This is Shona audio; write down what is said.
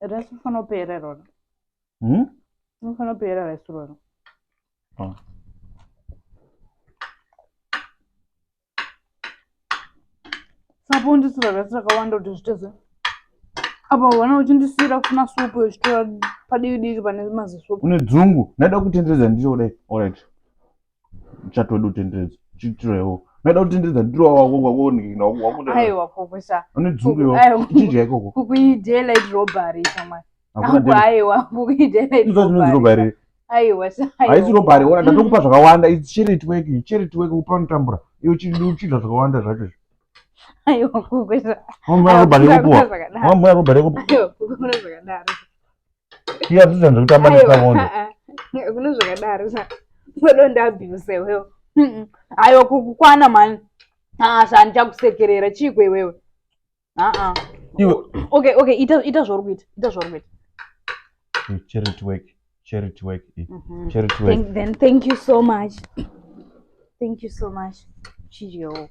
Resto fanno pere rona. Non fanno pere resto rona. Sapondisira resto rakawanda kuti zviteze. Apa wana uchindisira kufuna supu yezvitora padivi diki pane mazisupu. Une dzungu. Naida kutenderedza ndicho kudai. Alright. Uchatoda kutenderedza. Chitirewo. Naida kutenderedza ndiro wako wakuda. Aiwa kukwesa. Une dzungu yo. Chidya ikoko. Kukuyi daylight robbery chamai. Aiwa kukuyi daylight robbery. Aiwa sa. Haisi robbery. Ona ndatokupa zvakawanda. It's charity work upa notambura. Iwe uchidya zvakawanda zvacho. Aiwa kukwesa. Wambona robbery kupuwa. Wambona robbery kupuwa. Aiwa kukwesa zvakadaro. Iya zvizvo kutamba nepamondo. Kuno zvakadaro sa. Kodonda abuse wewe. Aiwa kukwana mani. Sandichakusekerera chikwe wewe. Okay, ita zvori kuita. Charity work. Charity work. Then thank you so much. Chidyo.